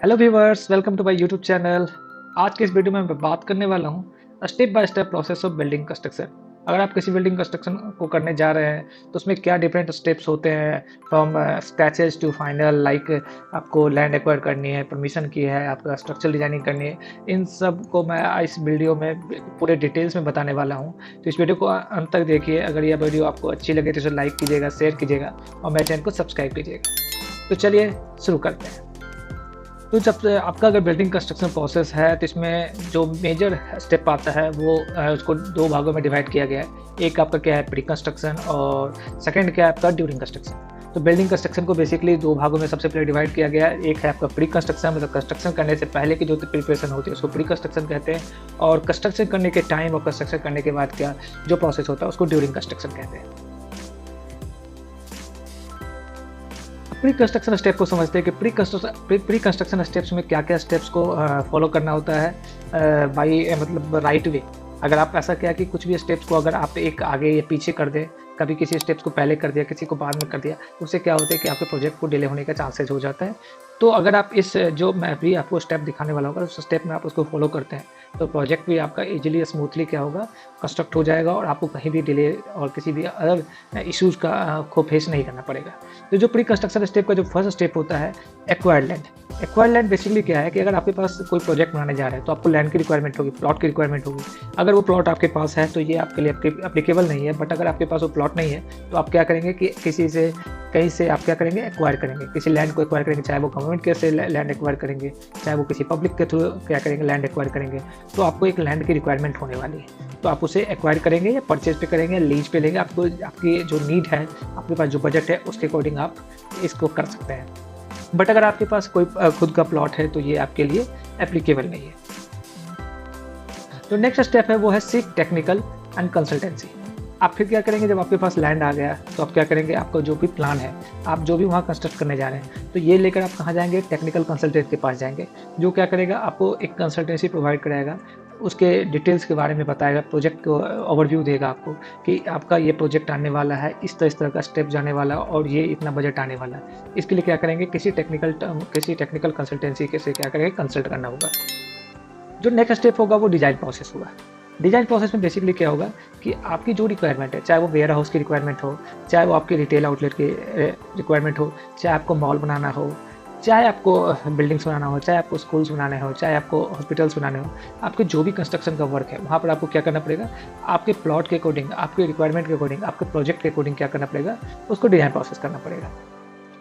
Hello viewers, welcome to my YouTube channel. आज के इस वीडियो में मैं बात करने वाला हूँ step by step process of building construction. अगर आप किसी बिल्डिंग कंस्ट्रक्शन को करने जा रहे हैं तो उसमें क्या डिफरेंट स्टेप्स होते हैं, from scratches to final. Like आपको लैंड एक्वायर करनी है, परमिशन की है, आपका स्ट्रक्चरल डिजाइनिंग करनी है, इन सब को मैं इस वीडियो में पूरे डिटेल्स में बताने वाला हूँ। तो इस वीडियो को अंत तक देखिए। अगर यह वीडियो आपको अच्छी लगे तो इसे लाइक कीजिएगा, शेयर कीजिएगा और मेरे चैनल को सब्सक्राइब कीजिएगा। तो चलिए शुरू करते हैं। तो जब आपका अगर बिल्डिंग कंस्ट्रक्शन प्रोसेस है तो इसमें जो मेजर स्टेप आता है वो उसको दो भागों में डिवाइड किया गया है। एक आपका क्या है, प्री कंस्ट्रक्शन, और सेकंड क्या है आपका ड्यूरिंग कंस्ट्रक्शन। तो बिल्डिंग कंस्ट्रक्शन को बेसिकली दो भागों में सबसे पहले डिवाइड किया गया है। एक है आपका प्री कंस्ट्रक्शन, मतलब कंस्ट्रक्शन करने से पहले की जो प्रिपरेशन होती है उसको प्री कंस्ट्रक्शन कहते हैं, और कंस्ट्रक्शन करने के टाइम और कंस्ट्रक्शन करने के बाद क्या जो प्रोसेस होता है उसको ड्यूरिंग कंस्ट्रक्शन कहते हैं। प्री कंस्ट्रक्शन स्टेप को समझते हैं कि प्री कंस्ट्रक्शन स्टेप्स में क्या क्या स्टेप्स को फॉलो करना होता है बाई मतलब राइट वे। अगर आप ऐसा क्या कि कुछ भी स्टेप्स को अगर आप एक आगे या पीछे कर दें, कभी किसी स्टेप्स को पहले कर दिया, किसी को बाद में कर दिया, तो उससे क्या होता है कि आपके प्रोजेक्ट को डिले होने का चांसेस हो जाता है। तो अगर आप इस जो मैं अभी आपको स्टेप दिखाने वाला होगा उस स्टेप में आप उसको फॉलो करते हैं तो प्रोजेक्ट भी आपका इजीली स्मूथली क्या होगा, कंस्ट्रक्ट हो जाएगा और आपको कहीं भी डिले और किसी भी अदर इश्यूज़ का को फेस नहीं करना पड़ेगा। तो जो प्री कंस्ट्रक्शन स्टेप का जो फर्स्ट स्टेप होता है, acquired land. Acquired land basically क्या है कि अगर आपके पास कोई प्रोजेक्ट बनाने जा रहे हैं तो आपको लैंड की रिक्वायरमेंट होगी, प्लॉट की रिक्वायरमेंट होगी। अगर वो प्लॉट आपके पास है तो ये आपके लिए एप्लीकेबल नहीं है, बट अगर आपके पास वो प्लॉट नहीं है तो आप क्या करेंगे कि किसी से कहीं से आप क्या करेंगे, एक्वायर करेंगे, किसी लैंड को एक्वायर करेंगे, चाहे वो गवर्नमेंट के से लैंड एक्वायर करेंगे, चाहे वो किसी पब्लिक के थ्रू क्या करेंगे, लैंड एक्वायर करेंगे। तो आपको एक लैंड की रिक्वायरमेंट होने वाली है, तो आप उसे एक्वायर करेंगे या परचेज पे करेंगे, लीज पे लेंगे। आपको आपकी जो नीड है, आपके पास जो बजट है उसके अकॉर्डिंग आप इसको कर सकते हैं। बट अगर आपके पास कोई खुद का प्लॉट है तो ये आपके लिए एप्लीकेबल नहीं है। जो नेक्स्ट स्टेप है वो है सीक टेक्निकल एंड कंसल्टेंसी। आप फिर क्या करेंगे, जब आपके पास लैंड आ गया तो आप क्या करेंगे, आपका जो भी प्लान है, आप जो भी वहाँ कंस्ट्रक्ट करने जा रहे हैं, तो ये लेकर आप कहाँ जाएंगे, टेक्निकल कंसल्टेंट के पास जाएंगे, जो क्या करेगा, आपको एक कंसल्टेंसी प्रोवाइड कराएगा, उसके डिटेल्स के बारे में बताएगा, प्रोजेक्ट को ओवरव्यू देगा आपको कि आपका ये प्रोजेक्ट आने वाला है, इस तरह का स्टेप जाने वाला और ये इतना बजट आने वाला है। इसके लिए क्या करेंगे, किसी टेक्निकल कंसल्टेंसी के से क्या करेंगे, कंसल्ट करना होगा। जो नेक्स्ट स्टेप होगा वो डिज़ाइन प्रोसेस होगा। डिज़ाइन प्रोसेस में बेसिकली क्या होगा कि आपकी जो रिक्वायरमेंट है, चाहे वो वेयर हाउस की रिक्वायरमेंट हो, चाहे वो आपकी रिटेल आउटलेट की रिक्वायरमेंट हो, चाहे आपको मॉल बनाना हो, चाहे आपको बिल्डिंग्स बनाना हो, चाहे आपको स्कूल्स बनाने हो, चाहे आपको हॉस्पिटल्स बनाने हो, आपके जो भी कंस्ट्रक्शन का वर्क है वहाँ पर आपको क्या करना पड़ेगा, आपके प्लॉट के अकॉर्डिंग, आपके रिक्वायरमेंट के अकॉर्डिंग, आपके प्रोजेक्ट के अकॉर्डिंग क्या करना पड़ेगा, उसको डिज़ाइन प्रोसेस करना पड़ेगा।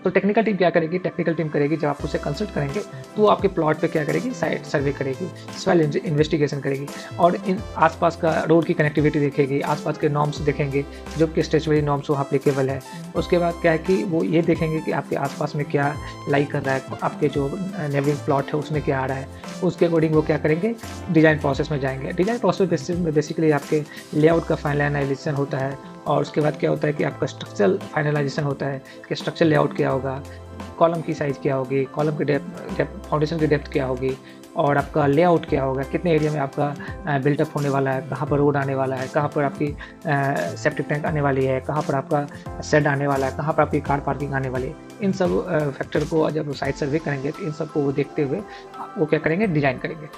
तो टेक्निकल टीम क्या करेगी, टेक्निकल टीम करेगी, जब आप उसे कंसल्ट करेंगे तो वो आपके प्लॉट पे क्या करेगी, साइट सर्वे करेगी, सॉइल इन्वेस्टिगेशन करेगी, और इन आसपास का रोड की कनेक्टिविटी देखेगी, आसपास के नॉर्म्स देखेंगे, जो कि स्टेचुरी नॉर्म्स वहाँ अप्लीकेबल है। उसके बाद क्या है कि वो ये देखेंगे कि आपके आसपास में क्या लाई कर रहा है, आपके जो नेबरिंग प्लॉट है उसमें क्या आ रहा है, उसके अकॉर्डिंग वो क्या करेंगे, डिज़ाइन प्रोसेस में जाएंगे। डिज़ाइन प्रोसेस में बेसिकली आपके लेआउट का फाइनलाइजेशन होता है, और उसके बाद क्या होता है कि आपका स्ट्रक्चरल फाइनलाइजेशन होता है कि स्ट्रक्चर लेआउट क्या होगा, कॉलम की साइज़ क्या होगी, कॉलम की डेप्थ, फाउंडेशन की डेप्थ क्या होगी, और आपका लेआउट क्या होगा, कितने एरिया में आपका बिल्टअप होने वाला है, कहाँ पर रोड आने वाला है, कहाँ पर आपकी सेप्टिक टैंक आने वाली है, कहाँ पर आपका शेड आने वाला है, कहाँ पर आपकी कार पार्किंग आने वाली है। इन सब फैक्टर को जब साइट सर्वे करेंगे तो इन सब को वो देखते हुए वो क्या करेंगे, डिज़ाइन करेंगे।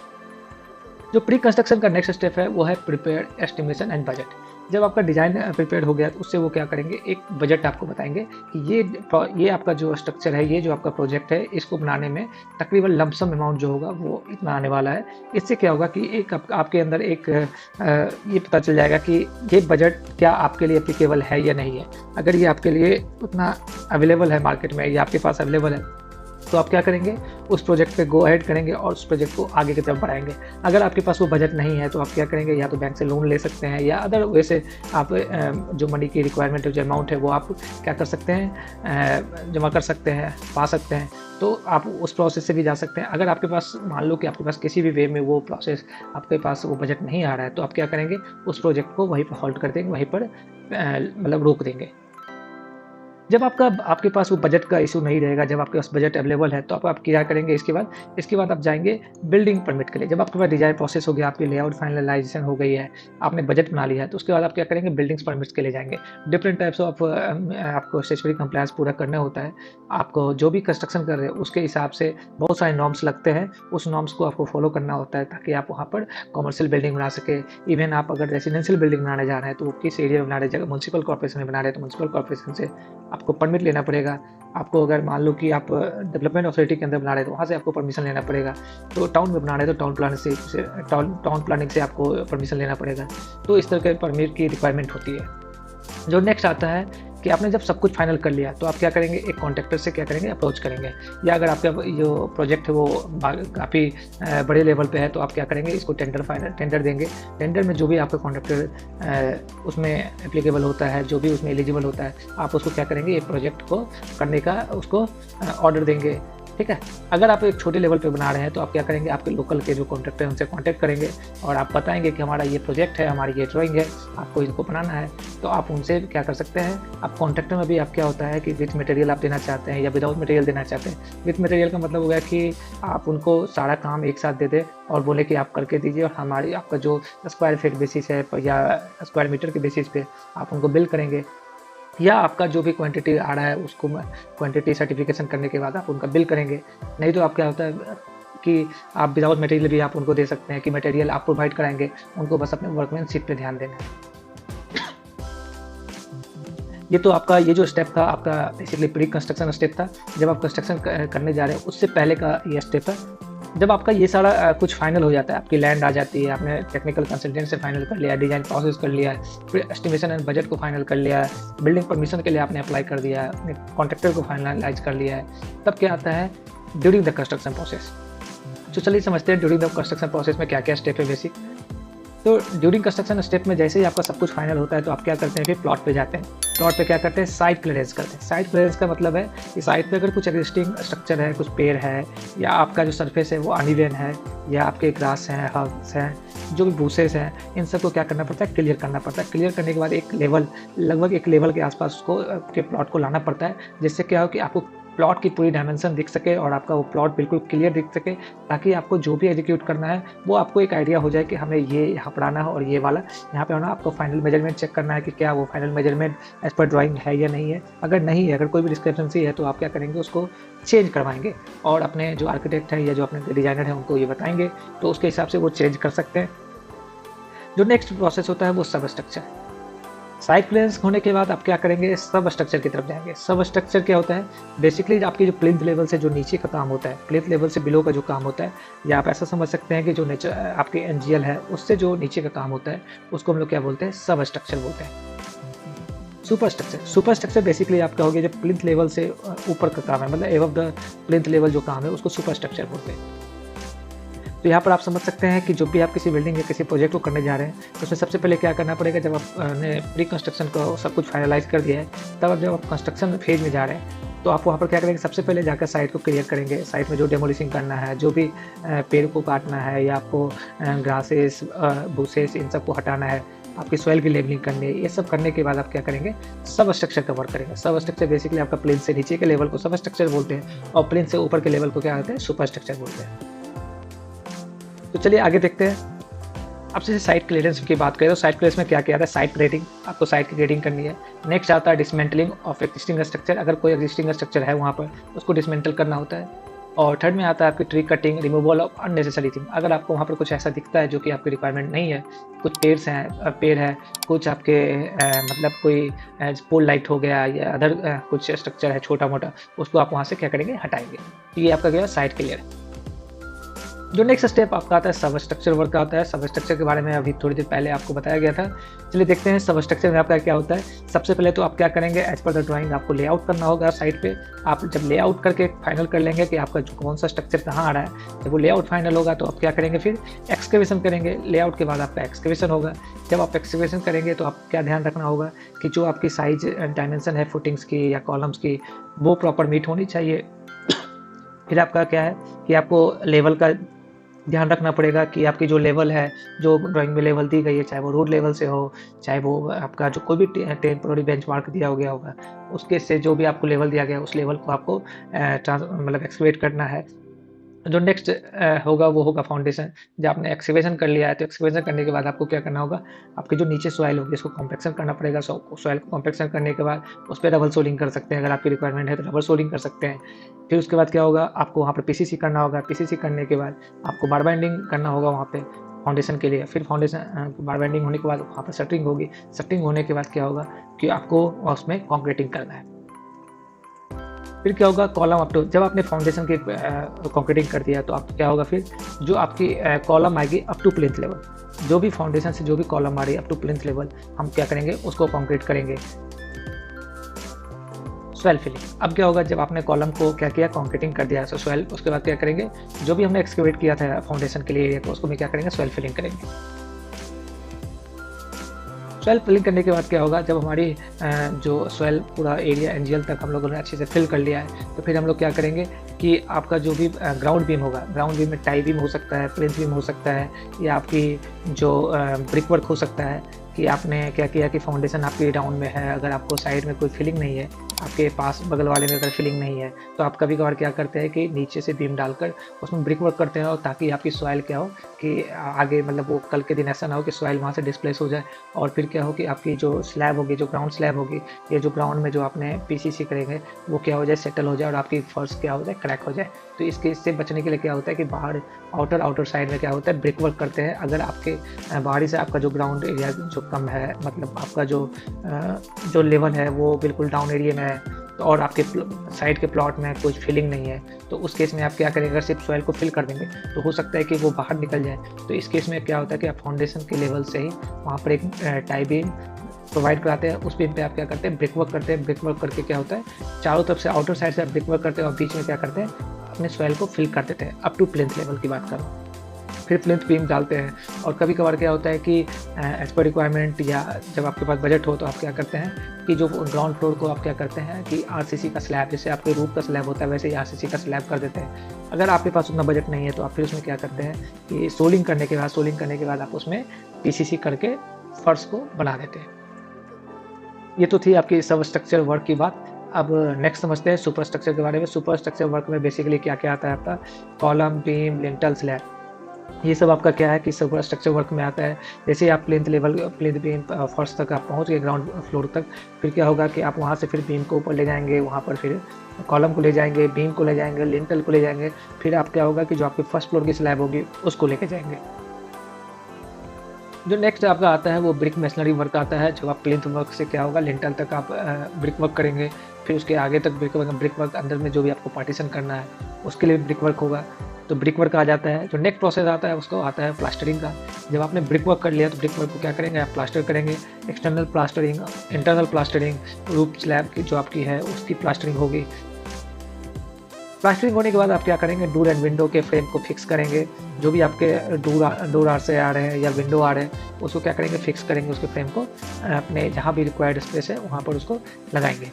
जो प्री कंस्ट्रक्शन का नेक्स्ट स्टेप है वो है प्रिपेयर एस्टिमेशन एंड बजट। जब आपका डिज़ाइन प्रिपेयर हो गया तो उससे वो क्या करेंगे, एक बजट आपको बताएंगे कि ये आपका जो स्ट्रक्चर है, ये जो आपका प्रोजेक्ट है, इसको बनाने में तकरीबन लमसम अमाउंट जो होगा वो इतना आने वाला है। इससे क्या होगा कि एक आपके अंदर एक ये पता चल जाएगा कि ये बजट क्या आपके लिए एप्लीकेबल है या नहीं है। अगर ये आपके लिए उतना अवेलेबल है मार्केट में या आपके पास अवेलेबल है तो आप क्या करेंगे, उस प्रोजेक्ट पे गो अहेड करेंगे और उस प्रोजेक्ट को आगे की तरफ बढ़ाएंगे। अगर आपके पास वो बजट नहीं है तो आप क्या करेंगे, या तो बैंक से लोन ले सकते हैं या अदर वैसे आप जो मनी की रिक्वायरमेंट है, जो अमाउंट है वो आप क्या कर सकते हैं, जमा कर सकते हैं, पा सकते हैं। तो आप उस प्रोसेस से भी जा सकते हैं। अगर आपके पास मान लो कि आपके पास किसी भी वे में वो प्रोसेस, आपके पास वो बजट नहीं आ रहा है, तो आप क्या करेंगे, उस प्रोजेक्ट को वहीं पर हॉल्ट कर देंगे, वहीं पर मतलब रोक देंगे। जब आपके पास वो बजट का इशू नहीं रहेगा, जब आपके पास बजट अवेलेबल है, तो आप क्या करेंगे इसके बाद आप जाएँगे बिल्डिंग परमिट के लिए। जब आपके पास डिज़ाइन प्रोसेस हो गया, आपकी लेआउट फाइनलाइज़ेशन हो गई है, आपने बजट बना लिया है, तो उसके बाद आप क्या करेंगे बिल्डिंग्स परमिट्स के लिए जाएँगे। डिफरेंट टाइप्स ऑफ आपको स्टैट्यूटरी कंप्लायंस पूरा करना होता है। आपको जो भी कंस्ट्रक्शन कर रहे हो उसके हिसाब से बहुत सारे नॉर्म्स लगते हैं, उस नॉर्म्स को आपको फॉलो करना होता है ताकि आप वहाँ पर कमर्शियल बिल्डिंग बना सकें। इवन आप अगर रेजिडेंशियल बिल्डिंग बनाने जा रहे हैं, तो वो किस एरिया में बना रहे हैं, जगह म्युनिसिपल कॉर्पोरेशन में बना रहे हैं, तो म्युनिसिपल कॉर्पोरेशन से आपको परमिट लेना पड़ेगा। आपको अगर मान लो कि आप डेवलपमेंट अथॉरिटी के अंदर बना रहे हैं, तो वहाँ से आपको परमिशन लेना पड़ेगा। तो टाउन में बना रहे हैं, तो टाउन प्लानिंग से आपको परमिशन लेना पड़ेगा। तो इस तरह के परमिट की रिक्वायरमेंट होती है। जो नेक्स्ट आता है कि आपने जब सब कुछ फाइनल कर लिया, तो आप क्या करेंगे, एक कॉन्ट्रैक्टर से क्या करेंगे, अप्रोच करेंगे। या अगर आपका जो प्रोजेक्ट है वो काफ़ी बड़े लेवल पे है, तो आप क्या करेंगे, इसको टेंडर देंगे। टेंडर में जो भी आपका कॉन्ट्रैक्टर उसमें एप्लीकेबल होता है, जो भी उसमें एलिजिबल होता है, आप उसको क्या करेंगे, ये प्रोजेक्ट को करने का उसको ऑर्डर देंगे। ठीक है। अगर आप एक छोटे लेवल पे बना रहे हैं, तो आप क्या करेंगे, आपके लोकल के जो कॉन्ट्रैक्टर हैं उनसे कॉन्टैक्ट करेंगे और आप बताएंगे कि हमारा ये प्रोजेक्ट है, हमारी ये ड्राइंग है, आपको इनको बनाना है। तो आप उनसे क्या कर सकते हैं, आप कॉन्ट्रैक्टर में भी आप क्या होता है कि विथ मटेरियल आप देना चाहते हैं या विदाउट मटेरियल देना चाहते हैं। विथ मटेरियल का मतलब हो गया कि आप उनको सारा काम एक साथ दे दें और बोले कि आप करके दीजिए और हमारी आपका जो स्क्वायर फीट बेसिस है या स्क्वायर मीटर के बेसिस पे आप उनको बिल करेंगे, या आपका जो भी क्वांटिटी आ रहा है उसको क्वांटिटी सर्टिफिकेशन करने के बाद आप उनका बिल करेंगे। नहीं तो आप क्या होता है कि आप विदाउट मटेरियल भी आप उनको दे सकते हैं कि मटेरियल आप प्रोवाइड कराएंगे, उनको बस अपने वर्कमैनशिप पे ध्यान देना है। ये तो आपका ये जो स्टेप था आपका बेसिकली प्री कंस्ट्रक्शन स्टेप था। जब आप कंस्ट्रक्शन करने जा रहे हैं उससे पहले का ये स्टेप है। जब आपका ये सारा कुछ फाइनल हो जाता है, आपकी लैंड आ जाती है, आपने टेक्निकल कंसल्टेंट से फाइनल कर लिया, डिज़ाइन प्रोसेस कर लिया है, फिर एस्टिमेशन एंड बजट को फाइनल कर लिया है, बिल्डिंग परमिशन के लिए आपने अप्लाई कर दिया है, अपने कॉन्ट्रैक्टर को फाइनलाइज कर लिया है, तब क्या आता है ड्यूरिंग द कंस्ट्रक्शन प्रोसेस। तो चलिए समझते हैं ड्यूरिंग द कंस्ट्रक्शन प्रोसेस में क्या क्या स्टेप है बेसिक। तो ड्यूरिंग कंस्ट्रक्शन स्टेप में जैसे ही आपका सब कुछ फाइनल होता है, तो आप क्या करते हैं, फिर प्लॉट पे जाते हैं। प्लॉट पे क्या करते हैं, साइट क्लियरेंस करते हैं। साइट क्लियरेंस का मतलब है कि साइट पे अगर कुछ एग्जिस्टिंग स्ट्रक्चर है, कुछ पेड़ है, या आपका जो सरफेस है वो अनइवन है, या आपके ग्रास हैं, हर्ब्स हैं, जो भी बूसेस हैं, इन सबको क्या करना पड़ता है, क्लियर करना पड़ता है। क्लियर करने के बाद एक लेवल, लगभग एक लेवल के आसपास उसको आपके प्लॉट को लाना पड़ता है, जिससे क्या हो कि आपको प्लॉट की पूरी डायमेंशन दिख सके और आपका वो प्लॉट बिल्कुल क्लियर दिख सके, ताकि आपको जो भी एग्जीक्यूट करना है वो आपको एक आइडिया हो जाए कि हमें ये यहाँ पढ़ाना है और ये वाला यहाँ पे होना। आपको फाइनल मेजरमेंट चेक करना है कि क्या वो final measurement as per drawing है या नहीं है। अगर नहीं है, अगर कोई भी डिस्क्रिपेंसी है, तो आप क्या करेंगे, उसको चेंज करवाएंगे और अपने जो आर्किटेक्ट है या जो अपने डिज़ाइनर है उनको ये बताएंगे, तो उसके हिसाब से वो चेंज कर सकते हैं। जो नेक्स्ट प्रोसेस होता है वो सब स्ट्रक्चर। साइट क्लियरेंस होने के बाद आप क्या करेंगे, सब स्ट्रक्चर की तरफ जाएंगे। सब स्ट्रक्चर क्या होता है, बेसिकली आपकी जो प्लिंथ लेवल से जो नीचे का काम होता है, प्लिंथ लेवल से बिलो का जो काम होता है, या आप ऐसा समझ सकते हैं कि जो नेचर आपके एनजीएल है उससे जो नीचे का काम होता है, उसको हम लोग क्या बोलते हैं, सब स्ट्रक्चर बोलते हैं। सुपर स्ट्रक्चर बेसिकली आप कहोगे जो प्लिंथ लेवल से ऊपर का काम है, मतलब एबव द प्लिंथ लेवल जो काम है उसको सुपर स्ट्रक्चर बोलते हैं। तो यहाँ पर आप समझ सकते हैं कि जब भी आप किसी बिल्डिंग या किसी प्रोजेक्ट को करने जा रहे हैं, तो उसमें सबसे पहले क्या करना पड़ेगा, जब आपने प्री कंस्ट्रक्शन को सब कुछ फाइनलाइज कर दिया है, तब अब जब आप कंस्ट्रक्शन फेज में जा रहे हैं, तो आप वहाँ पर क्या करेंगे, सबसे पहले जाकर साइट को क्लियर करेंगे। साइट में जो डेमोलिशिंग करना है, जो भी पेड़ को काटना है, या आपको ग्रासेस, बूसेस, इन सबको हटाना है, आपकी सॉइल की लेवलिंग करनी है, ये सब करने के बाद आप क्या करेंगे, सब स्ट्रक्चर का वर्क करेंगे। सब स्ट्रक्चर बेसिकली आपका प्लेन से नीचे के लेवल को सब स्ट्रक्चर बोलते हैं और प्लेन से ऊपर के लेवल को क्या कहते हैं, सुपर स्ट्रक्चर बोलते हैं। तो चलिए आगे देखते हैं। अब जैसे साइट क्लियरेंस की बात करें तो साइट क्लियरेंस में क्या किया था, साइट ग्रेडिंग, आपको साइट की ग्रेडिंग करनी है। नेक्स्ट आता है डिसमेंटलिंग ऑफ एग्जिस्टिंग स्ट्रक्चर, अगर कोई एग्जिस्टिंग स्ट्रक्चर है वहाँ पर उसको डिसमेंटल करना होता है। और थर्ड में आता है आपकी tree cutting, removal of unnecessary thing, अगर आपको वहाँ पर कुछ ऐसा दिखता है जो कि आपकी रिक्वायरमेंट नहीं है, कुछ पेड़ है, कुछ आपके मतलब कोई पोल लाइट हो गया या अदर कुछ स्ट्रक्चर है छोटा मोटा, उसको आप वहाँ से क्या करेंगे, हटाएंगे। तो ये आपका क्या साइट क्लियर है। जो नेक्स्ट स्टेप आपका आता है सब स्ट्रक्चर वर्क का आता है। सब स्ट्रक्चर के बारे में अभी थोड़ी देर पहले आपको बताया गया था। चलिए देखते हैं सब स्ट्रक्चर में आपका क्या होता है। सबसे पहले तो आप क्या करेंगे, एज पर द ड्राइंग आपको लेआउट करना होगा साइट पे। आप जब लेआउट करके फाइनल कर लेंगे कि आपका कौन सा स्ट्रक्चर कहाँ आ रहा है, जब वो लेआउट फाइनल होगा तो आप क्या करेंगे, फिर एक्सकेवेशन करेंगे। लेआउट के बाद आपका एक्सकेवेशन होगा। जब आप एक्सकेवेशन करेंगे तो आप क्या ध्यान रखना होगा कि जो आपकी साइज डायमेंशन है फुटिंग्स की या कॉलम्स की, वो प्रॉपर मीट होनी चाहिए। फिर आपका क्या है कि आपको लेवल का ध्यान रखना पड़ेगा कि आपकी जो लेवल है, जो ड्राइंग में लेवल दी गई है, चाहे वो रूट लेवल से हो, चाहे वो आपका जो कोई भी टेम्पोररी बेंचमार्क दिया हो गया होगा, उसके से जो भी आपको लेवल दिया गया है, उस लेवल को आपको मतलब एक्सकवेट करना है। जो नेक्स्ट होगा वो होगा फाउंडेशन। जब आपने एक्सकवेशन कर लिया है, तो एक्सकवेशन करने के बाद आपको क्या करना होगा, आपकी जो नीचे सॉइल होगी उसको कॉम्पैक्शन करना पड़ेगा। सॉइल को कॉम्पैक्शन करने के बाद उस पे डबल सोलिंग कर सकते हैं, अगर आपकी रिक्वायरमेंट है तो डबल सोलिंग कर सकते हैं। फिर उसके बाद क्या होगा, आपको वहाँ पे पीसीसी करना होगा। पीसीसी करने के बाद आपको बार बाइंडिंग करना होगा वहाँ पे फाउंडेशन के लिए। फिर फाउंडेशन बार बाइंडिंग होने के बाद वहाँ पर शटरिंग होगी। शटरिंग होने के बाद क्या होगा कि आपको उसमें कंक्रीटिंग करना है। फिर क्या होगा, कॉलम अप टू, जब आपने फाउंडेशन की कंक्रीटिंग कर दिया तो आप क्या होगा, फिर जो आपकी कॉलम आएगी अप टू प्लिंथ लेवल, जो भी फाउंडेशन से जो भी कॉलम आ रही है अप टू प्लिंथ लेवल, हम क्या करेंगे, उसको कंक्रीट करेंगे। सॉइल फिलिंग, अब क्या होगा, जब आपने कॉलम को क्या किया, कंक्रीटिंग कर दिया तो सॉइल, उसके बाद क्या करेंगे, जो भी हमने एक्सकेवेट किया था फाउंडेशन के लिए एरिया को, उसको भी क्या करेंगे, सॉइल फिलिंग करेंगे। सॉइल फिलिंग करने के बाद क्या होगा, जब हमारी जो सॉइल पूरा एरिया एनजीएल तक हम लोगों ने अच्छे से फिल कर लिया है, तो फिर हम लोग क्या करेंगे कि आपका जो भी ग्राउंड बीम होगा, ग्राउंड बीम में टाई बीम हो सकता है, प्लिंथ बीम हो सकता है, या आपकी जो ब्रिक वर्क हो सकता है, कि आपने क्या किया कि फाउंडेशन आपकी डाउन में है, अगर आपको साइड में कोई फिलिंग नहीं है, आपके पास बगल वाले में अगर फिलिंग नहीं है, तो आप कभी कभार क्या करते हैं कि नीचे से बीम डालकर उसमें ब्रिक वर्क करते हैं, और ताकि आपकी सॉइल क्या हो कि आगे मतलब वो कल के दिन ऐसा ना हो कि सॉइल वहाँ से डिस्प्लेस हो जाए, और फिर क्या हो कि आपकी जो स्लैब होगी, जो ग्राउंड स्लैब होगी, या जो ग्राउंड में जो आपने पीसीसी करेंगे, वो क्या हो जाए, सेटल हो जाए, और आपकी फर्श क्या हो जाए, क्रैक हो जाए। तो इसके इससे बचने के लिए क्या होता है कि बाहर आउटर साइड में क्या होता है, ब्रिक वर्क करते हैं। अगर आपके बाहरी से आपका जो ग्राउंड एरिया जो कम है, मतलब आपका जो लेवल है वो बिल्कुल डाउन एरिया में है, तो और आपके साइड के प्लॉट में कुछ फिलिंग नहीं है, तो उस केस में आप क्या करेंगे, अगर सिर्फ सॉइल को फिल कर देंगे तो हो सकता है कि वो बाहर निकल जाए। तो इस केस में क्या होता है कि आप फाउंडेशन के लेवल से ही वहाँ पर एक टाई बीम प्रोवाइड कराते हैं, उस बीम पे आप क्या करते हैं, ब्रिक वर्क करते हैं। ब्रिक वर्क करके क्या होता है, चारों तरफ से आउटर साइड से आप ब्रिक वर्क करते हैं, और बीच में क्या करते हैं, अपने सॉइल को फिल कर देते हैं अप टू प्लिंथ लेवल की बात करूँ। फिर प्लिंथ बीम डालते हैं, और कभी कभार क्या होता है कि एज पर रिक्वायरमेंट, या जब आपके पास बजट हो, तो आप क्या करते हैं कि जो ग्राउंड फ्लोर को आप क्या करते हैं कि आरसीसी का स्लैब, जैसे आपके रूफ का स्लैब होता है वैसे ही आरसीसी का स्लैब कर देते हैं। अगर आपके पास उतना बजट नहीं है तो आप फिर उसमें क्या करते हैं कि सोलिंग करने के बाद आप उसमें पीसीसी करके फर्श को बना देते हैं। ये तो थी आपकी सब स्ट्रक्चर वर्क की बात। अब नेक्स्ट समझते हैं सुपर स्ट्रक्चर के बारे में। सुपर स्ट्रक्चर वर्क में बेसिकली क्या क्या आता है, आपका कॉलम, बीम, लिंटल, स्लैब, ये सब आपका क्या है कि सुपर स्ट्रक्चर वर्क में आता है। जैसे ही आप प्लिंथ बीम फर्श तक आप पहुंच गए, ग्राउंड फ्लोर तक, फिर क्या होगा कि आप वहां से फिर बीम को ऊपर ले जाएंगे, वहां पर फिर कॉलम को ले जाएंगे, बीम को ले जाएंगे, लिंटल को ले जाएंगे, फिर आप क्या होगा कि जो आपकी फर्स्ट फ्लोर की स्लैब होगी उसको लेके जाएंगे। जो नेक्स्ट आपका आता है वो ब्रिक मेसनरी वर्क आता है। जब आप प्लिंथ वर्क से क्या होगा, लिंटल तक आप ब्रिक वर्क करेंगे, फिर उसके आगे तक ब्रिक वर्क अंदर में जो भी आपको पार्टीशन करना है उसके लिए ब्रिक वर्क होगा, तो ब्रिक वर्क आ जाता है। जो नेक्स्ट प्रोसेस आता है उसको आता है प्लास्टरिंग का। जब आपने ब्रिक वर्क कर लिया तो ब्रिक वर्क को क्या करेंगे, आप प्लास्टर करेंगे। External plastering, internal plastering, roof slab की जो आपकी है उसकी प्लास्टरिंग होगी। प्लास्टरिंग होने के बाद आप क्या करेंगे, डोर एंड विंडो के फ्रेम को फिक्स करेंगे। जो भी आपके डोर आर से आ रहे हैं या विंडो आ रहे हैं उसको क्या करेंगे, फिक्स करेंगे, उसके फ्रेम को अपने जहाँ भी रिक्वायर्ड स्पेस है वहाँ पर उसको लगाएंगे।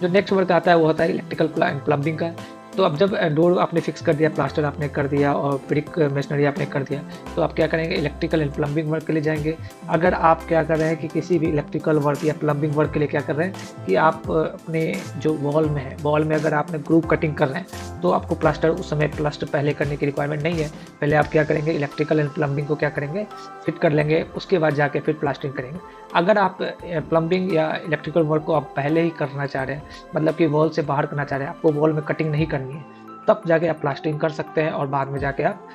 जो नेक्स्ट वर्क आता है वो होता है इलेक्ट्रिकल प्लम्बिंग का। तो अब जब डोर आपने फिक्स कर दिया, प्लास्टर आपने कर दिया और ब्रिक मेसनरी आपने कर दिया, तो आप क्या करेंगे, इलेक्ट्रिकल एंड प्लम्बिंग वर्क के लिए जाएंगे। अगर आप क्या कर रहे हैं कि किसी भी इलेक्ट्रिकल वर्क या प्लम्बिंग वर्क के लिए क्या कर रहे हैं कि आप अपने जो वॉल में है, वॉल में अगर आपने ग्रुप कटिंग कर रहे हैं तो आपको प्लास्टर उस समय प्लास्टर पहले करने की रिक्वायरमेंट नहीं है। पहले आप क्या करेंगे, इलेक्ट्रिकल एंड प्लम्बिंग को क्या करेंगे, फिट कर लेंगे, उसके बाद जाके फिर प्लास्टरिंग करेंगे। अगर आप प्लम्बिंग या इलेक्ट्रिकल वर्क को आप पहले ही करना चाह रहे हैं, मतलब कि वॉल से बाहर करना चाह रहे हैं, आपको वॉल में कटिंग नहीं करनी है, तब जाके आप प्लास्टरिंग कर सकते हैं और बाद में जाके आप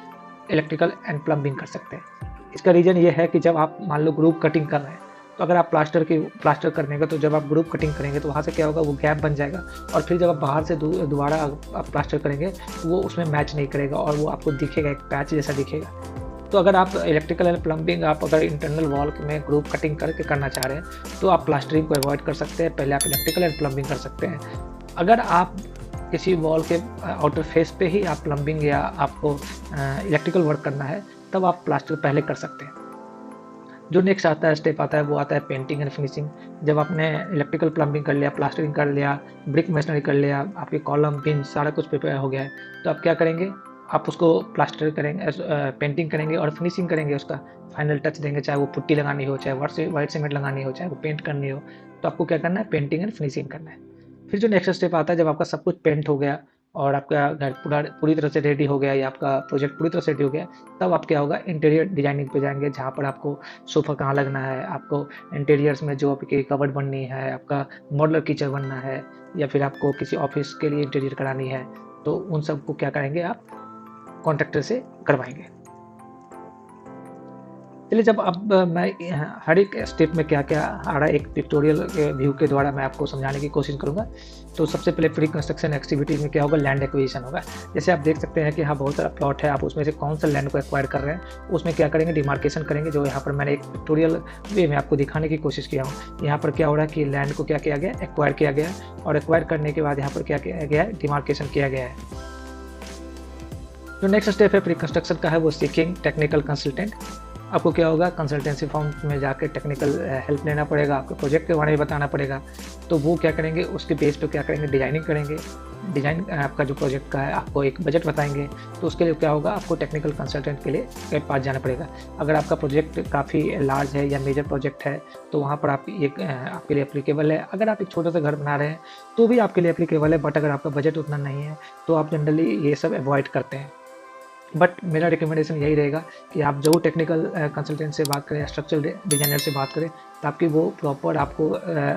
इलेक्ट्रिकल एंड प्लम्बिंग कर सकते हैं। इसका रीज़न ये है कि जब आप मान लो ग्रुप कटिंग कर रहे हैं, तो अगर आप प्लास्टर करने का, तो जब आप ग्रुप कटिंग करेंगे तो वहाँ से क्या होगा, वो गैप बन जाएगा, और फिर जब आप बाहर से दोबारा आप प्लास्टर करेंगे तो वो उसमें मैच नहीं करेगा और वो आपको दिखेगा, एक पैच जैसा दिखेगा। तो अगर आप इलेक्ट्रिकल एंड प्लम्बिंग आप अगर इंटरनल वॉल में ग्रुप कटिंग करके करना चाह रहे हैं तो आप प्लास्टरिंग को अवॉइड कर सकते हैं, पहले आप इलेक्ट्रिकल एंड प्लम्बिंग कर सकते हैं। अगर आप किसी वॉल के आउटर फेस पे ही आप प्लम्बिंग या आपको इलेक्ट्रिकल वर्क करना है, तब आप प्लास्टर पहले कर सकते हैं। जो नेक्स्ट आता है स्टेप आता है वो आता है पेंटिंग एंड फिनिशिंग। जब आपने इलेक्ट्रिकल प्लम्बिंग कर लिया, प्लास्टरिंग कर लिया, ब्रिक मेसनरी कर लिया, आपके कॉलम, बीम सारा कुछ प्रिपेयर हो गया है, तो आप क्या करेंगे, आप उसको प्लास्टर करेंगे, पेंटिंग करेंगे और फिनिशिंग करेंगे, उसका फाइनल टच देंगे, चाहे वो पुट्टी लगानी हो, चाहे वाइट सीमेंट लगानी हो, चाहे वो पेंट करनी हो, तो आपको क्या करना है, पेंटिंग एंड फिनिशिंग करना है। फिर जो नेक्स्ट स्टेप आता है, जब आपका सब कुछ पेंट हो गया और आपका घर पूरी तरह से रेडी हो गया या आपका प्रोजेक्ट पूरी तरह से रेडी हो गया, तब आप क्या होगा, इंटीरियर डिजाइनिंग पे जाएंगे, जहाँ पर आपको सोफा कहाँ लगना है, आपको इंटीरियर्स में जो आपकी कबर्ड बननी है, आपका मॉडलर किचन बनना है, या फिर आपको किसी ऑफिस के लिए इंटीरियर करानी है, तो उन सबको क्या करेंगे, आप कॉन्ट्रैक्टर से करवाएंगे। चलिए, जब अब मैं हर एक स्टेप में क्या क्या आ रहा है, एक पिक्टोरियल व्यू के द्वारा मैं आपको समझाने की कोशिश करूंगा। तो सबसे पहले प्री कंस्ट्रक्शन एक्टिविटीज में क्या होगा, लैंड एक्विजिशन होगा। जैसे आप देख सकते हैं कि यहाँ बहुत सारा प्लॉट है, आप उसमें से कौन सा लैंड को एक्वायर कर रहे हैं, उसमें क्या करेंगे, डिमार्केशन करेंगे, जो यहाँ पर मैंने एक पिक्टोरियल वे में आपको दिखाने की कोशिश किया हूँ। यहाँ पर क्या हो रहा है कि लैंड को क्या किया गया, एक्वायर किया गया, और एक्वायर करने के बाद यहाँ पर क्या किया गया है, डिमार्केशन किया गया है। जो नेक्स्ट स्टेप है प्री कंस्ट्रक्शन का है, वो सीकिंग टेक्निकल कंसल्टेंट। आपको क्या होगा, कंसल्टेंसी फर्म में जाकर टेक्निकल हेल्प लेना पड़ेगा, आपके प्रोजेक्ट के बारे में बताना पड़ेगा। तो वो क्या करेंगे, उसके बेस पे क्या करेंगे, डिजाइनिंग करेंगे। डिज़ाइन आपका जो प्रोजेक्ट का है, आपको एक बजट बताएंगे, तो उसके लिए क्या होगा, आपको टेक्निकल कंसल्टेंट के पास जाना पड़ेगा। अगर आपका प्रोजेक्ट काफ़ी लार्ज है या मेजर प्रोजेक्ट है, तो वहाँ पर आप एक आपके लिए एप्लीकेबल है। अगर आप एक छोटा सा घर बना रहे हैं तो भी आपके लिए एप्लीकेबल है, बट अगर आपका बजट उतना नहीं है तो आप जनरली ये सब अवॉइड करते हैं। बट मेरा रिकमेंडेशन यही रहेगा कि आप जो टेक्निकल कंसल्टेंट से बात करें, स्ट्रक्चरल डिजाइनर से बात करें, ताकि वो प्रॉपर आपको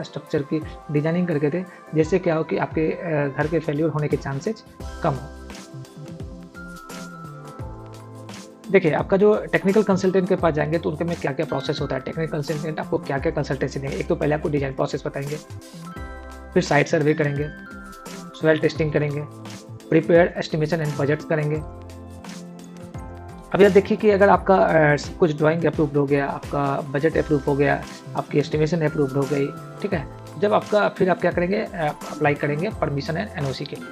स्ट्रक्चर की डिजाइनिंग करके दे, जिससे क्या हो कि आपके घर के फेल्यूर होने के चांसेस कम हो। देखिए, आपका जो टेक्निकल कंसल्टेंट के पास जाएंगे तो उनके में क्या क्या प्रोसेस होता है, टेक्निकल कंसल्टेंट आपको क्या क्या कंसल्टेंसी देंगे। एक तो पहले आपको डिजाइन प्रोसेस बताएंगे, फिर साइट सर्वे करेंगे, सॉइल टेस्टिंग करेंगे, प्रिपेयर एस्टिमेशन एंड बजट करेंगे। अब यह देखिए कि अगर आपका सब कुछ ड्राइंग अप्रूव्ड हो गया, आपका बजट अप्रूव हो गया, आपकी एस्टिमेशन अप्रूव्ड हो गई, ठीक है, जब आपका फिर आप क्या करेंगे, अप्लाई करेंगे परमिशन एंड एनओसी के लिए।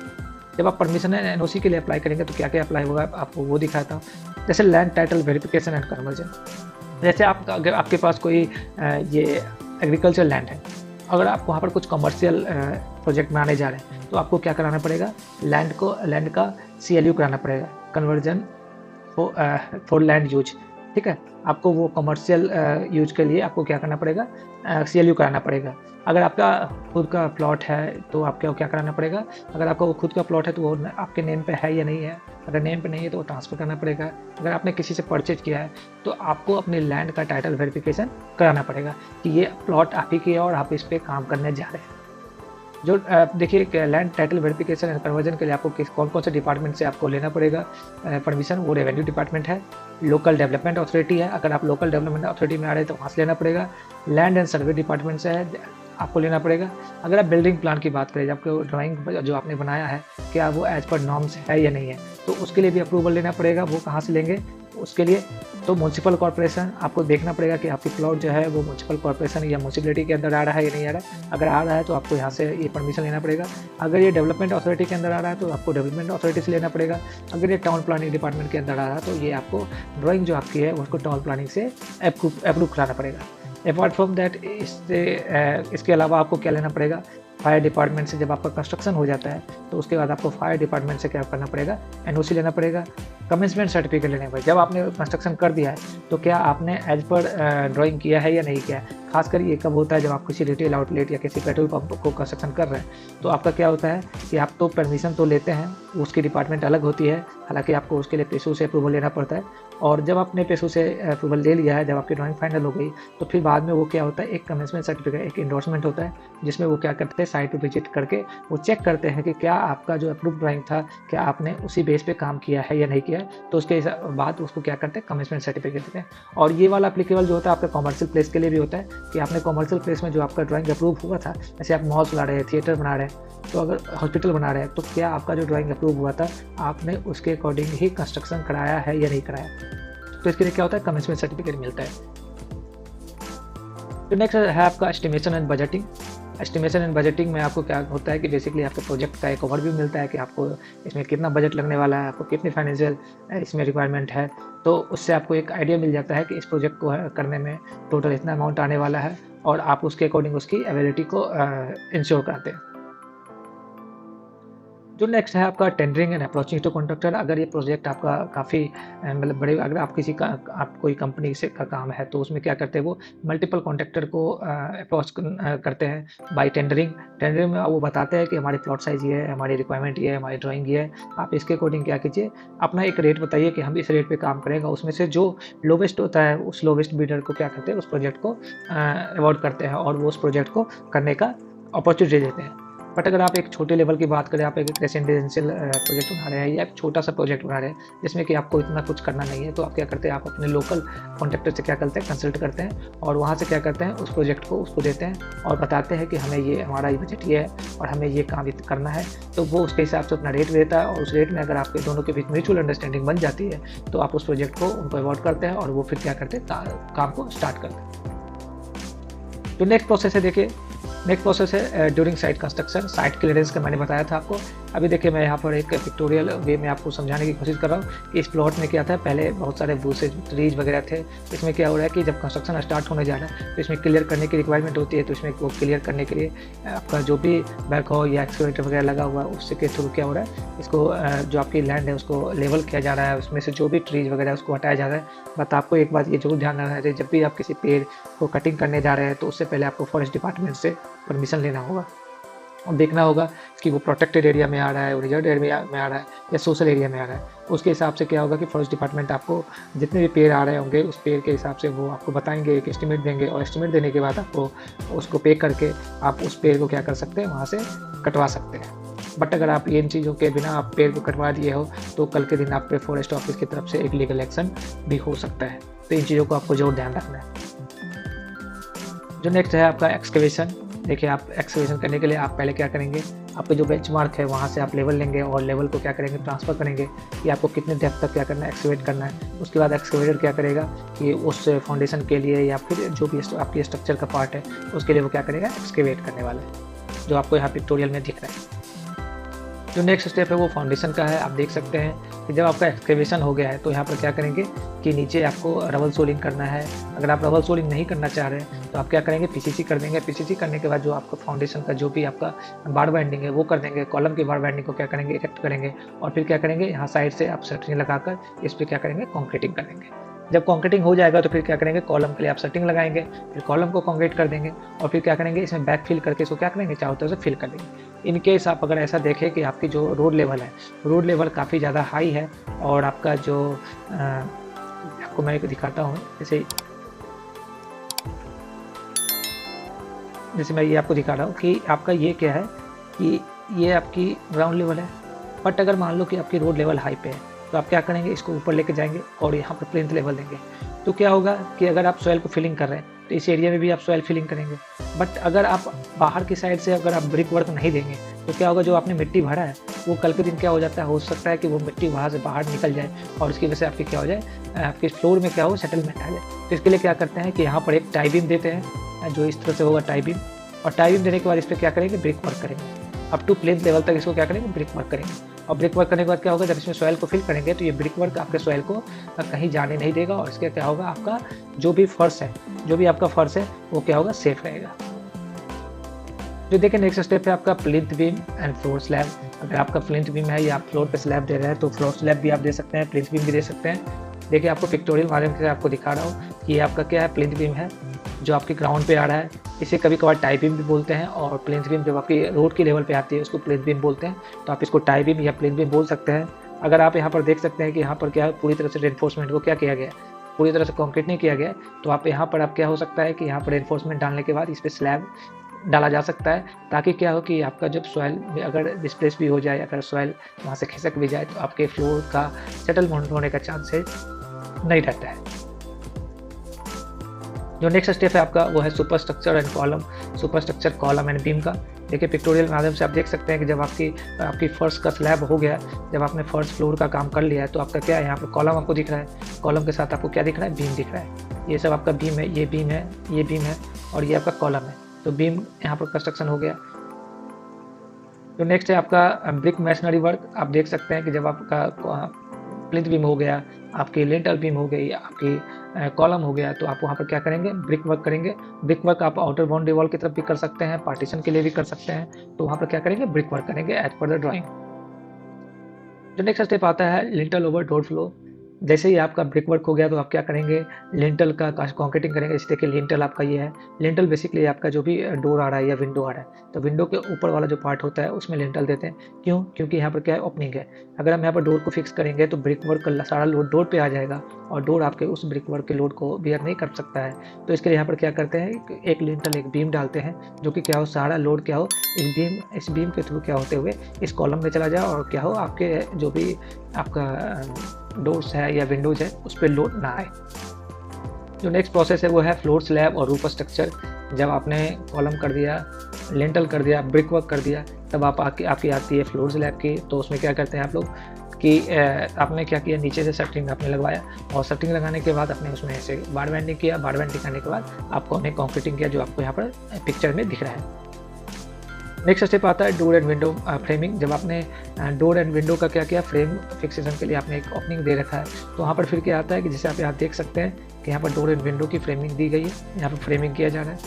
जब आप परमिशन एंड एनओसी के लिए अप्लाई करेंगे तो क्या क्या अप्लाई होगा, आपको वो दिखाता हूँ। जैसे land title verification and conversion. जैसे अगर आपके पास कोई ये एग्रीकल्चर लैंड है, अगर आप वहाँ पर कुछ कमर्शियल प्रोजेक्ट बनाने जा रहे हैं, तो आपको क्या कराना पड़ेगा, लैंड का CLU कराना पड़ेगा, कन्वर्जन फॉर लैंड यूज। ठीक है, आपको वो कमर्शियल यूज के लिए आपको क्या करना पड़ेगा, CLU कराना पड़ेगा। अगर आपका खुद का प्लॉट है तो आपको क्या कराना पड़ेगा, अगर आपका खुद का प्लॉट है तो वो आपके नेम पे है या नहीं है, अगर नेम पे नहीं है तो वो ट्रांसफ़र करना पड़ेगा। अगर आपने किसी से परचेज किया है तो आपको अपने लैंड का टाइटल वेरिफिकेशन कराना पड़ेगा कि ये प्लॉट आप ही की है और आप इस पर काम करने जा रहे हैं। जो देखिए, land title verification and conversion के लिए आपको कौन कौन से डिपार्टमेंट से आपको लेना पड़ेगा परमिशन, वो रेवेन्यू डिपार्टमेंट है, लोकल डेवलपमेंट अथॉरिटी है, अगर आप लोकल डेवलपमेंट अथॉरिटी में आ रहे हैं तो वहाँ से लेना पड़ेगा, लैंड एंड सर्वे डिपार्टमेंट से है, आपको लेना पड़ेगा। अगर आप बिल्डिंग प्लान की बात करें, आपको ड्राइंग जो आपने बनाया है क्या वो एज पर नॉर्म्स है या नहीं है, तो उसके लिए भी अप्रूवल लेना पड़ेगा। वो कहाँ से लेंगे उसके लिए, तो म्यूनसिपल कॉर्पोरेशन, आपको देखना पड़ेगा कि आपकी प्लॉट जो है वो म्यूनसिपल कॉर्पोरेशन या म्यूनसिपलिटी के अंदर आ रहा है या नहीं आ रहा है। अगर आ रहा है तो आपको यहाँ से ये परमिशन लेना पड़ेगा। अगर ये डेवलपमेंट अथॉरिटी के अंदर आ रहा है तो आपको डेवलपमेंट अथॉरिटी से लेना पड़ेगा। अगर ये टाउन प्लानिंग डिपार्टमेंट के अंदर आ रहा है तो ये आपको ड्राइंग जो आपकी है उसको टाउन प्लानिंग से अप्रूव कराना पड़ेगा। अपार्ट फ्रॉम दैट, इसके अलावा आपको क्या लेना पड़ेगा, फायर डिपार्टमेंट से जब आपका कंस्ट्रक्शन हो जाता है तो उसके बाद आपको फायर डिपार्टमेंट से क्या करना पड़ेगा, NOC लेना पड़ेगा, कमेंसमेंट सर्टिफिकेट लेने पड़ेगा। जब आपने कंस्ट्रक्शन कर दिया है तो क्या आपने एज पर ड्राइंग किया है या नहीं किया है। खासकर ये कब होता है, जब आप किसी रिटेल आउटलेट या किसी पेट्रोल पंप को कंस्ट्रक्शन कर रहे हैं, तो आपका क्या होता है कि आप तो परमिशन तो लेते हैं, उसकी डिपार्टमेंट अलग होती है, हालांकि आपको उसके लिए पेशू से अप्रूवल लेना पड़ता है। और जब आपने पेशू से अप्रूवल ले लिया है, जब आपकी ड्राइंग फाइनल हो गई, तो फिर बाद में वो क्या होता है, एक कमेंसमेंट सर्टिफिकेट, एक इंडोर्समेंट होता है, जिसमें वो क्या करते हैं, साइट पर विजिट करके वो चेक करते हैं कि क्या आपका जो अप्रूव ड्राइंग था, क्या आपने उसी बेस पे काम किया है या नहीं किया है। तो उसके बाद उसको क्या करते हैं, कमेंसमेंट सर्टिफिकेट देते हैं। और ये वाला एप्लीकेबल जो होता है आपका कॉमर्शियल प्लेस के लिए भी होता है कि आपने कॉमर्शियल प्लेस में जो आपका ड्राइंग अप्रूव हुआ था, जैसे आप मॉल्स बना रहे हैं, थिएटर बना रहे हैं, तो अगर हॉस्पिटल बना रहे हैं, तो क्या आपका जो ड्राइंग अप्रूव हुआ था आपने उसके अकॉर्डिंग ही कंस्ट्रक्शन कराया है या नहीं कराया। तो इसके लिए क्या होता है, कमेंसमेंट सर्टिफिकेट मिलता है। तो नेक्स्ट है आपका estimation and budgeting. Estimation and budgeting में आपको क्या होता है कि बेसिकली आपके प्रोजेक्ट का एक ओवरव्यू मिलता है कि आपको इसमें कितना बजट लगने वाला है, आपको कितनी फाइनेंशियल इसमें रिक्वायरमेंट है। तो उससे आपको एक आइडिया मिल जाता है कि इस प्रोजेक्ट को करने में टोटल इतना अमाउंट आने वाला है, और आप उसके अकॉर्डिंग उसकी अवेलेबिलिटी को इंश्योर कराते हैं। जो नेक्स्ट है आपका tendering and approaching to contractor. अगर ये प्रोजेक्ट आपका काफ़ी मतलब बड़े, अगर आप किसी का आप कोई कंपनी से का काम है तो उसमें क्या करते हैं वो मल्टीपल कॉन्ट्रैक्टर को अप्रोच करते हैं बाय टेंडरिंग। टेंडरिंग में वो बताते हैं कि हमारी प्लॉट साइज़ ये है, हमारी रिक्वायरमेंट ये है, हमारी ड्राइंग ये है, आप इसके अकॉर्डिंग क्या कीजिए, अपना एक रेट बताइए कि हम इस रेट पे काम करेंगे। उसमें से जो लोवेस्ट होता है उस लोवेस्ट बिडर को क्या करते हैं, उस प्रोजेक्ट को अवॉर्ड करते हैं और वो उस प्रोजेक्ट को करने का अपॉर्चुनिटी देते हैं। बट अगर आप एक छोटे लेवल की बात करें, आप एक रेसिडेंशियल प्रोजेक्ट बना रहे हैं या एक छोटा सा प्रोजेक्ट बना रहे हैं जिसमें कि आपको इतना कुछ करना नहीं है, तो आप क्या करते हैं, आप अपने लोकल कॉन्ट्रैक्टर से क्या करते हैं, कंसल्ट करते हैं और वहाँ से क्या करते हैं, उस प्रोजेक्ट को उसको देते हैं और बताते हैं कि हमें ये, हमारा ये बजट ये है और हमें ये काम करना है। तो वो उसके हिसाब से अपना रेट देता है और उस रेट में अगर आपके दोनों के बीच म्यूचुअल अंडरस्टैंडिंग बन जाती है तो आप उस प्रोजेक्ट को उनको अवॉर्ड करते हैं और वो फिर क्या करते हैं, काम को स्टार्ट करते हैं। तो नेक्स्ट प्रोसेस है, देखिए नेक्स्ट प्रोसेस है during site construction. Site clearance का मैंने बताया था आपको। अभी देखिए मैं यहाँ पर एक पिक्टोरियल वे में आपको समझाने की कोशिश कर रहा हूँ कि इस प्लॉट में क्या था, पहले बहुत सारे बूसेज ट्रीज वगैरह थे। इसमें क्या हो रहा है कि जब कंस्ट्रक्शन स्टार्ट होने जा रहा है तो इसमें क्लियर करने की रिक्वायरमेंट होती है। तो इसमें वो क्लियर करने के लिए आपका जो भी बैक हो या एक्सकेवेटर वगैरह लगा हुआ है उससे के थ्रू क्या हो रहा है, इसको जो आपकी लैंड है उसको लेवल किया जा रहा है, उसमें से जो भी ट्रीज वगैरह उसको हटाया जा रहा है। बट आपको एक बात ये जरूर ध्यान रखना है, जब भी आप किसी पेड़ को कटिंग करने जा रहे हैं तो उससे पहले आपको फॉरेस्ट डिपार्टमेंट से परमिशन लेना होगा और देखना होगा कि वो प्रोटेक्टेड एरिया में आ रहा है, रिजर्व एरिया में आ रहा है या सोशल एरिया में आ रहा है। उसके हिसाब से क्या होगा कि फॉरेस्ट डिपार्टमेंट आपको जितने भी पेड़ आ रहे होंगे उस पेड़ के हिसाब से वो आपको बताएंगे, एक एस्टिमेट देंगे और एस्टिमेट देने के बाद आपको उसको पे करके आप उस पेड़ को क्या कर सकते हैं, वहाँ से कटवा सकते हैं। बट अगर आप इन चीज़ों के बिना आप पेड़ को कटवा दिए हो तो कल के दिन आप पे फॉरेस्ट ऑफिस की तरफ से एक लीगल एक्शन भी हो सकता है। तो इन चीज़ों को आपको जरूर ध्यान रखना है। जो नेक्स्ट है आपका एक्सकेवेशन। देखिए आप एक्सकेवेशन करने के लिए आप पहले क्या करेंगे, आपके जो बेंचमार्क है वहाँ से आप लेवल लेंगे और लेवल को क्या करेंगे, ट्रांसफ़र करेंगे कि आपको कितने डेप्थ तक क्या करना है, एक्सकेवेट करना है। उसके बाद एक्सकेवेटर क्या करेगा कि उस फाउंडेशन के लिए या फिर जो भी आपकी स्ट्रक्चर का पार्ट है उसके लिए वो क्या करेगा, एक्सकेवेट करने वाला है, जो आपको यहाँ पिक्टोरियल में दिख रहा है। जो नेक्स्ट स्टेप है वो फाउंडेशन का है। आप देख सकते हैं कि जब आपका एक्सकेवेशन हो गया है तो यहाँ पर क्या करेंगे कि नीचे आपको रबल सोलिंग करना है। अगर आप रबल सोलिंग नहीं करना चाह रहे हैं तो आप क्या करेंगे, पीसीसी कर देंगे। पीसीसी करने के बाद जो आपका फाउंडेशन का जो भी आपका बार बाइंडिंग है वो कर देंगे। कॉलम की बार बाइंडिंग को क्या करेंगे, इरेक्ट करेंगे और फिर क्या करेंगे, यहाँ साइड से आप शटरिंग लगाकर इस पर क्या करेंगे, कॉन्क्रीटिंग करेंगे। जब कॉन्क्रीटिंग हो जाएगा तो फिर क्या करेंगे, कॉलम के लिए आप सेटिंग लगाएंगे, फिर कॉलम को कॉन्क्रीट कर देंगे और फिर क्या करेंगे, इसमें बैक फिल करके इसको क्या करेंगे, चारों तरफ से फिल कर देंगे। इन केस आप अगर ऐसा देखें कि आपकी जो रोड लेवल है, रोड लेवल काफ़ी ज़्यादा हाई है और आपका जो आपको मैं दिखाता हूँ, जैसे मैं ये आपको दिखा रहा हूँ कि आपका ये क्या है कि ये आपकी ग्राउंड लेवल है। बट अगर मान लो कि आपकी रोड लेवल हाई पे है तो आप क्या करेंगे, इसको ऊपर लेके जाएंगे और यहाँ पर प्लिंथ लेवल देंगे। तो क्या होगा कि अगर आप सॉइल को फिलिंग कर रहे हैं तो इस एरिया में भी आप सॉइल फिलिंग करेंगे। बट अगर आप बाहर की साइड से अगर आप ब्रिक वर्क नहीं देंगे तो क्या होगा, जो आपने मिट्टी भरा है वो कल के दिन क्या हो जाता है, हो सकता है कि वो मिट्टी वहाँ से बाहर निकल जाए और उसकी वजह से आपकी क्या हो जाए, आपके फ्लोर में क्या हो, सेटलमेंट आ जाए। तो इसके लिए क्या करते हैं कि यहाँ पर एक टाई बीम देते हैं, जो इस तरह से होगा टाई बीम, और टाई बीम देने के बाद इस पर क्या करेंगे, ब्रिक वर्क करेंगे। अप टू प्लेन लेवल तक इसको क्या करेंगे, ब्रिक वर्क करेंगे। और ब्रिक वर्क करने के बाद क्या होगा, जब इसमें सॉइल को फिल करेंगे तो ये ब्रिक वर्क आपके सॉइल को कहीं जाने नहीं देगा और इसके क्या होगा, आपका जो भी फर्श है, जो भी आपका फर्श है वो क्या होगा, सेफ रहेगा। जो देखिए नेक्स्ट स्टेप है आपका plinth beam and floor slab. अगर आपका प्लिंथ बीम है या आप फ्लोर पे स्लैब दे रहे हैं तो फ्लोर स्लैब भी आप दे सकते हैं, प्लिंथ बीम भी दे सकते हैं। देखिए आपको पिक्टोरियल माध्यम से आपको दिखा रहा हूँ कि ये आपका क्या है, प्लिंथ बीम है जो आपके ग्राउंड पे आ रहा है। इसे कभी कभार टाई बीम भी बोलते हैं और प्लिंथ बीम जब आपकी रोड की लेवल पे आती है उसको प्लिंथ बीम बोलते हैं। तो आप इसको टाई बीम या प्लिंथ बीम बोल सकते हैं। अगर आप यहाँ पर देख सकते हैं कि यहाँ पर क्या है, पूरी तरह से रेनफोर्समेंट को क्या किया गया है, पूरी तरह से कंक्रीट नहीं किया गया है। तो आप यहाँ पर आप क्या हो सकता है कि यहाँ पर रेनफोर्समेंट डालने के बाद इस पर स्लैब डाला जा सकता है, ताकि क्या हो कि आपका जब सॉइल में अगर डिस्प्लेस भी हो जाए, अगर सॉइल वहाँ से खिसक भी जाए तो आपके फ्लोर का सेटलमेंट होने का चांसेस नहीं रहता है। जो नेक्स्ट स्टेप है आपका वो है super structure and column, super structure column and beam का। देखिए पिक्टोरियल माध्यम से आप देख सकते हैं कि जब आपकी फर्श का स्लैब हो गया, जब आपने फर्स्ट फ्लोर का काम कर लिया है तो आपका क्या है, यहाँ पर कॉलम आपको दिख रहा है, कॉलम के साथ आपको क्या दिख रहा है, बीम दिख रहा है। ये सब आपका बीम है, ये बीम है, ये बीम है और ये आपका कॉलम है। तो बीम यहाँ पर कंस्ट्रक्शन हो गया। तो नेक्स्ट है आपका ब्रिक मैसनरी वर्क। आप देख सकते हैं कि जब आपका प्लिंथ बीम हो गया, आपकी लिंटल बीम हो गई, आपकी कॉलम हो गया, तो आप वहाँ पर क्या करेंगे, ब्रिक वर्क करेंगे। ब्रिक वर्क आप आउटर बाउंड्री वॉल की तरफ भी कर सकते हैं, पार्टीशन के लिए भी कर सकते हैं। तो वहाँ पर क्या करेंगे, ब्रिक वर्क करेंगे एज पर द ड्राइंग। जो नेक्स्ट स्टेप आता है लिंटल ओवर डोर फ्लो। जैसे ही आपका ब्रिक वर्क हो गया तो आप क्या करेंगे, लिंटल का कंक्रीटिंग करेंगे। जैसे देखिए लिंटल आपका ये है, लिंटल बेसिकली आपका जो भी डोर आ रहा है या विंडो आ रहा है, तो विंडो के ऊपर वाला जो पार्ट होता है उसमें लिंटल देते हैं। क्यों? क्योंकि यहाँ पर क्या है, ओपनिंग है। अगर हम यहाँ पर डोर को फिक्स करेंगे तो ब्रिक वर्क का सारा लोड डोर पे आ जाएगा और डोर आपके उस ब्रिक वर्क के लोड को बियर नहीं कर सकता है। तो इसके लिए यहाँ पर क्या करते हैं, एक लिंटल एक बीम डालते हैं जो कि क्या हो, सारा लोड क्या हो, इस बीम के थ्रू क्या होते हुए इस कॉलम में चला जाए और क्या हो, आपके जो भी आपका डोर्स है या विंडोज है उस पर लोड ना आए। जो नेक्स्ट प्रोसेस है वो है फ्लोर स्लैब और रूफ स्ट्रक्चर। जब आपने कॉलम कर दिया, लिंटल कर दिया, ब्रिक वर्क कर दिया, तब आपकी आती है फ्लोर स्लैब की। तो उसमें क्या करते हैं आप लोग कि आपने क्या किया, नीचे से शटरिंग आपने लगवाया और शटरिंग लगाने के बाद आपने उसमें ऐसे बार बेंडिंग किया। बार बेंडिंग करने के बाद आपको हमने कंक्रीटिंग किया जो आपको यहाँ पर पिक्चर में दिख रहा है। नेक्स्ट स्टेप आता है डोर एंड विंडो फ्रेमिंग। जब आपने डोर एंड विंडो का क्या किया, फ्रेम फिक्सेशन के लिए आपने एक ओपनिंग दे रखा है, तो वहाँ पर फिर क्या आता है कि जैसे आप देख सकते हैं कि यहाँ पर डोर एंड विंडो की फ्रेमिंग दी गई है, यहाँ पर फ्रेमिंग किया जा रहा है।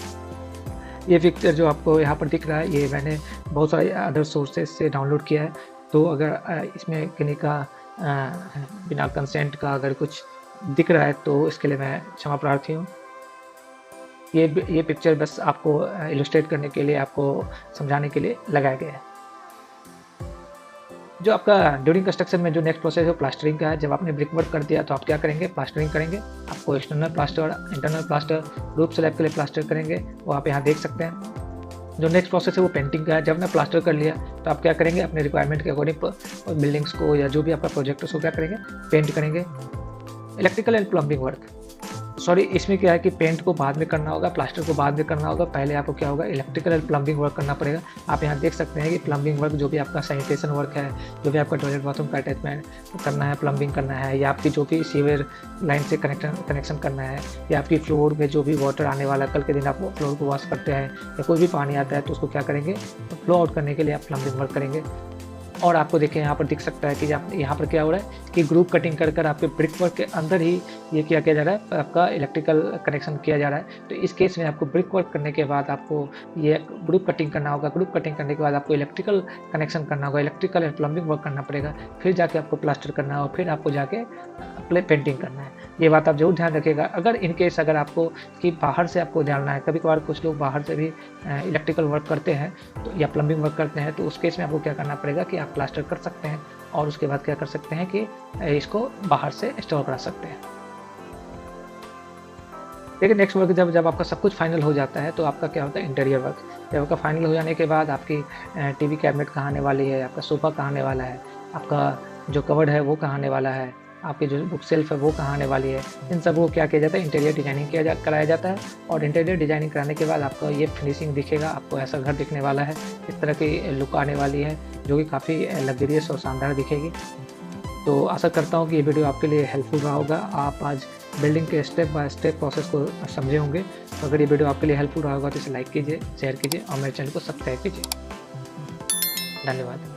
ये पिक्चर जो आपको यहाँ पर दिख रहा है ये मैंने बहुत सारे अदर सोर्सेज से डाउनलोड किया है। तो अगर इसमें किसी का बिना कंसेंट का अगर कुछ दिख रहा है तो इसके लिए मैं क्षमा प्रार्थी हूँ। ये पिक्चर बस आपको इलस्ट्रेट करने के लिए, आपको समझाने के लिए लगाया गया है। जो आपका ड्यूरिंग कंस्ट्रक्शन में जो नेक्स्ट प्रोसेस है प्लास्टरिंग का है। जब आपने ब्रिक वर्क कर दिया तो आप क्या करेंगे, प्लास्टरिंग करेंगे। आपको external plaster, internal plaster, roof slab के लिए प्लास्टर करेंगे, वो आप यहाँ देख सकते हैं। जो नेक्स्ट प्रोसेस है वो पेंटिंग का है। जब आपने प्लास्टर कर लिया तो आप क्या करेंगे, अपने रिक्वायरमेंट के अकॉर्डिंग बिल्डिंग्स को या जो भी आपका प्रोजेक्ट है उसको क्या करेंगे, पेंट करेंगे। Electrical and plumbing work, sorry इसमें क्या है कि पेंट को बाद में करना होगा, प्लास्टर को बाद में करना होगा। पहले आपको क्या होगा, इलेक्ट्रिकल एंड प्लम्बिंग वर्क करना पड़ेगा। आप यहाँ देख सकते हैं कि प्लम्बिंग वर्क जो भी आपका सैनिटेशन वर्क है, जो भी आपका टॉयलेट बाथरूम का अटैचमेंट करना है, प्लम्बिंग करना है, या आपकी जो भी सीवर लाइन से कनेक्शन करना है, या आपकी फ्लोर में जो भी वाटर आने वाला, कल के दिन आप फ्लोर को वॉश करते हैं या कोई भी पानी आता है तो उसको क्या करेंगे, फ्लो आउट करने के लिए आप प्लम्बिंग वर्क करेंगे। और आपको देखिए यहाँ पर दिख सकता है कि यहाँ पर क्या हो रहा है कि ग्रुप कटिंग कर आपके ब्रिक वर्क के अंदर ही ये क्या किया जा रहा है, आपका इलेक्ट्रिकल कनेक्शन किया जा रहा है। तो इस केस में आपको ब्रिक वर्क करने के बाद आपको ये ग्रुप कटिंग करना होगा। ग्रुप कटिंग करने के बाद आपको इलेक्ट्रिकल कनेक्शन करना होगा, इलेक्ट्रिकल एंड प्लम्बिंग वर्क करना पड़ेगा, फिर जाके आपको प्लास्टर करना है और फिर आपको जाके पेंटिंग करना है। ये बात आप जरूर ध्यान रखिएगा। अगर इन केस अगर आपको कि बाहर से आपको जानना है, कभी कभार कुछ लोग बाहर से भी इलेक्ट्रिकल वर्क करते हैं तो या प्लम्बिंग वर्क करते हैं, तो उस केस में आपको क्या करना पड़ेगा कि आप प्लास्टर कर सकते हैं और उसके बाद क्या कर सकते हैं कि इसको बाहर से इंस्टॉल करा सकते हैं। लेकिन नेक्स्ट वर्क जब आपका सब कुछ फाइनल हो जाता है तो आपका क्या होता है, इंटीरियर वर्क। जब आपका फाइनल हो जाने के बाद आपकी टीवी कैबिनेट कहाँ आने वाली है, आपका सोफ़ा कहाँ आने वाला है, आपका जो कवर्ड है वो कहाँ आने वाला है, आपकी जो बुक सेल्फ है वो कहाँ आने वाली है, इन सब को क्या किया जाता है, इंटीरियर डिजाइनिंग कराया जाता है। और इंटीरियर डिजाइनिंग कराने के बाद आपको ये फिनिशिंग दिखेगा, आपको ऐसा घर दिखने वाला है, इस तरह की लुक आने वाली है जो कि काफ़ी लग्जरियस और शानदार दिखेगी। तो आशा करता हूँ कि ये वीडियो आपके लिए हेल्पफुल रहा होगा। आप आज बिल्डिंग के स्टेप बाय स्टेप प्रोसेस को समझे होंगे। तो अगर ये वीडियो आपके लिए हेल्पफुल रहा होगा तो इसे लाइक कीजिए, शेयर कीजिए और मेरे चैनल को सब्सक्राइब कीजिए। धन्यवाद।